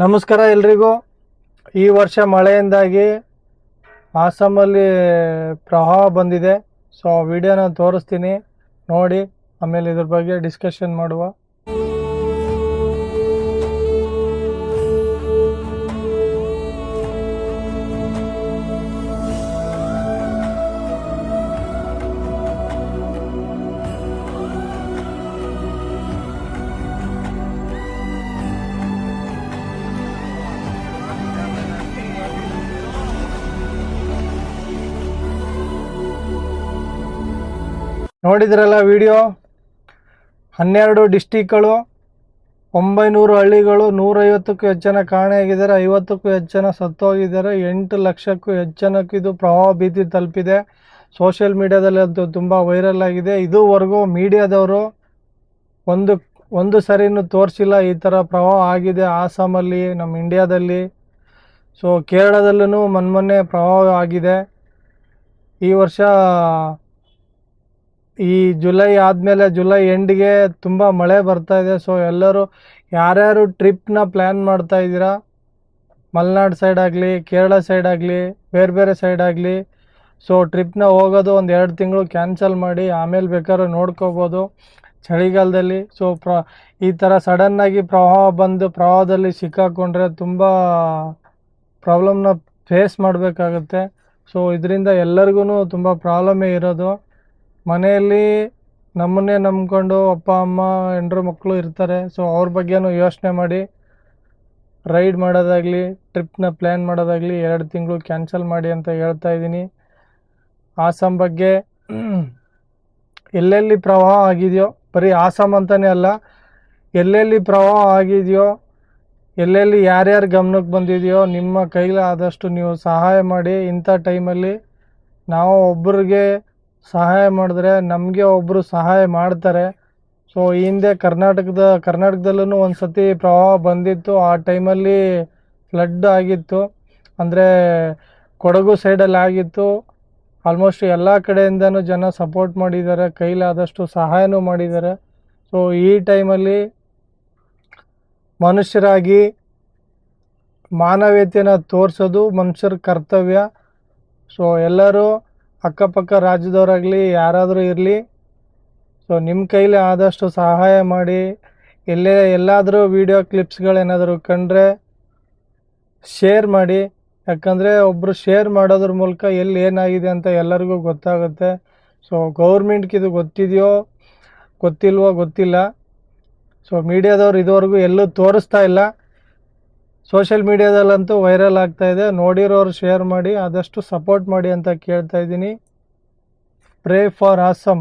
ನಮಸ್ಕಾರ ಎಲ್ರಿಗೂ. ಈ ವರ್ಷ ಮಳೆಯಿಂದಾಗಿ ಆಸಾಮಲ್ಲಿ ಪ್ರವಾಹ ಬಂದಿದೆ. ಸೊ ವಿಡಿಯೋನ ತೋರಿಸ್ತೀನಿ, ನೋಡಿ. ಆಮೇಲೆ ಇದ್ರ ಬಗ್ಗೆ ಡಿಸ್ಕಷನ್ ಮಾಡುವ. ನೋಡಿದ್ರಲ್ಲ ವಿಡಿಯೋ. 12 ಡಿಸ್ಟಿಕ್ಗಳು, 900 ಹಳ್ಳಿಗಳು, 150ಕ್ಕೂ ಹೆಚ್ಚು ಜನ ಕಾಣೆಯಾಗಿದ್ದಾರೆ, 50ಕ್ಕೂ ಹೆಚ್ಚು ಜನ ಸತ್ತೋಗಿದ್ದಾರೆ, 8 ಲಕ್ಷಕ್ಕೂ ಹೆಚ್ಚು ಜನಕ್ಕೆ ಇದು ಪ್ರವಾಹ ಭೀತಿ ತಲುಪಿದೆ. ಸೋಷಿಯಲ್ ಮೀಡಿಯಾದಲ್ಲಿ ಅದು ತುಂಬ ವೈರಲ್ ಆಗಿದೆ. ಇದುವರೆಗೂ ಮೀಡಿಯಾದವರು ಒಂದು ಸರಿನೂ ತೋರಿಸಿಲ್ಲ ಈ ಥರ ಪ್ರವಾಹ ಆಗಿದೆ ಆಸಾಮಲ್ಲಿ, ನಮ್ಮ ಇಂಡಿಯಾದಲ್ಲಿ. ಸೊ ಕೇರಳದಲ್ಲೂ ಮೊನ್ನೆ ಪ್ರವಾಹ ಆಗಿದೆ. ಈ ವರ್ಷ ಈ ಜುಲೈ ಆದಮೇಲೆ ಜುಲೈ ಎಂಡ್ಗೆ ತುಂಬ ಮಳೆ ಬರ್ತಾ ಇದೆ. ಸೊ ಎಲ್ಲರೂ ಯಾರ್ಯಾರು ಟ್ರಿಪ್ನ ಪ್ಲ್ಯಾನ್ ಮಾಡ್ತಾ ಇದ್ದೀರಾ, ಮಲೆನಾಡು ಸೈಡ್ ಆಗಲಿ, ಕೇರಳ ಸೈಡ್ ಆಗಲಿ, ಬೇರೆ ಬೇರೆ ಸೈಡ್ ಆಗಲಿ, ಸೊ ಟ್ರಿಪ್ನ ಹೋಗೋದು 1-2 ತಿಂಗಳು ಕ್ಯಾನ್ಸಲ್ ಮಾಡಿ, ಆಮೇಲೆ ಬೇಕಾದ್ರೆ ನೋಡ್ಕೋಬೋದು ಚಳಿಗಾಲದಲ್ಲಿ. ಸೊ ಈ ಥರ ಸಡನ್ನಾಗಿ ಪ್ರವಾಹ ಬಂದು ಪ್ರವಾಹದಲ್ಲಿ ಸಿಕ್ಕಾಕೊಂಡ್ರೆ ತುಂಬ ಪ್ರಾಬ್ಲಮ್ನ ಫೇಸ್ ಮಾಡಬೇಕಾಗುತ್ತೆ. ಸೊ ಇದರಿಂದ ಎಲ್ಲರಿಗೂ ತುಂಬ ಪ್ರಾಬ್ಲಮ್ಮೇ ಇರೋದು. ಮನೆಯಲ್ಲಿ ನಮ್ಮನ್ನೇ ನಂಬ್ಕೊಂಡು ಅಪ್ಪ ಅಮ್ಮ ಹೆಂಡ್ರು ಮಕ್ಕಳು ಇರ್ತಾರೆ. ಸೊ ಅವ್ರ ಬಗ್ಗೆನೂ ಯೋಚನೆ ಮಾಡಿ ರೈಡ್ ಮಾಡೋದಾಗಲಿ, ಟ್ರಿಪ್ನ ಪ್ಲ್ಯಾನ್ ಮಾಡೋದಾಗಲಿ 2 ತಿಂಗಳು ಕ್ಯಾನ್ಸಲ್ ಮಾಡಿ ಅಂತ ಹೇಳ್ತಾ ಇದ್ದೀನಿ. ಆಸಾಮ್ ಬಗ್ಗೆ ಎಲ್ಲೆಲ್ಲಿ ಪ್ರವಾಹ ಆಗಿದೆಯೋ, ಬರೀ ಆಸಾಮ್ ಅಂತಲೇ ಅಲ್ಲ, ಎಲ್ಲೆಲ್ಲಿ ಪ್ರವಾಹ ಆಗಿದೆಯೋ, ಎಲ್ಲೆಲ್ಲಿ ಯಾರ್ಯಾರು ಗಮನಕ್ಕೆ ಬಂದಿದೆಯೋ, ನಿಮ್ಮ ಕೈಲಾದಷ್ಟು ನೀವು ಸಹಾಯ ಮಾಡಿ. ಇಂಥ ಟೈಮಲ್ಲಿ ನಾವು ಒಬ್ಬರಿಗೆ ಸಹಾಯ ಮಾಡಿದ್ರೆ ನಮಗೆ ಒಬ್ಬರು ಸಹಾಯ ಮಾಡ್ತಾರೆ. ಸೊ ಈ ಹಿಂದೆ ಕರ್ನಾಟಕದಲ್ಲೂ ಒಂದು ಸತಿ ಪ್ರವಾಹ ಬಂದಿತ್ತು. ಆ ಟೈಮಲ್ಲಿ ಫ್ಲಡ್ ಆಗಿತ್ತು, ಅಂದರೆ ಕೊಡಗು ಸೈಡಲ್ಲಿ ಆಗಿತ್ತು. ಆಲ್ಮೋಸ್ಟ್ ಎಲ್ಲ ಕಡೆಯಿಂದನೂ ಜನ ಸಪೋರ್ಟ್ ಮಾಡಿದ್ದಾರೆ, ಕೈಲಾದಷ್ಟು ಸಹಾಯನೂ ಮಾಡಿದ್ದಾರೆ. ಸೊ ಈ ಟೈಮಲ್ಲಿ ಮನುಷ್ಯರಾಗಿ ಮಾನವೀಯತೆನ ತೋರಿಸೋದು ಮನುಷ್ಯರ ಕರ್ತವ್ಯ. ಸೊ ಎಲ್ಲರೂ ಅಕ್ಕಪಕ್ಕ ರಾಜ್ಯದವರಾಗಲಿ ಯಾರಾದರೂ ಇರಲಿ, ಸೊ ನಿಮ್ಮ ಕೈಲಿ ಆದಷ್ಟು ಸಹಾಯ ಮಾಡಿ. ಎಲ್ಲಾದರೂ ವೀಡಿಯೋ ಕ್ಲಿಪ್ಸ್ಗಳೇನಾದರೂ ಕಂಡ್ರೆ ಶೇರ್ ಮಾಡಿ. ಯಾಕಂದರೆ ಒಬ್ಬರು ಶೇರ್ ಮಾಡೋದ್ರ ಮೂಲಕ ಎಲ್ಲಿ ಏನಾಗಿದೆ ಅಂತ ಎಲ್ಲರಿಗೂ ಗೊತ್ತಾಗುತ್ತೆ. ಸೊ ಗೌರ್ಮೆಂಟ್ಗೆ ಇದು ಗೊತ್ತಿದೆಯೋ ಗೊತ್ತಿಲ್ವೋ ಗೊತ್ತಿಲ್ಲ. ಸೊ ಮೀಡಿಯಾದವ್ರು ಇದುವರೆಗೂ ಎಲ್ಲೂ ತೋರಿಸ್ತಾ ಇಲ್ಲ. ಸೋಷಿಯಲ್ ಮೀಡಿಯಾದಲ್ಲಂತೂ ವೈರಲ್ ಆಗ್ತಾ ಇದೆ. ನೋಡಿರೋರು ಶೇರ್ ಮಾಡಿ, ಆದಷ್ಟು ಸಪೋರ್ಟ್ ಮಾಡಿ ಅಂತ ಕೇಳ್ತಾ ಇದ್ದೀನಿ. Pray for awesome.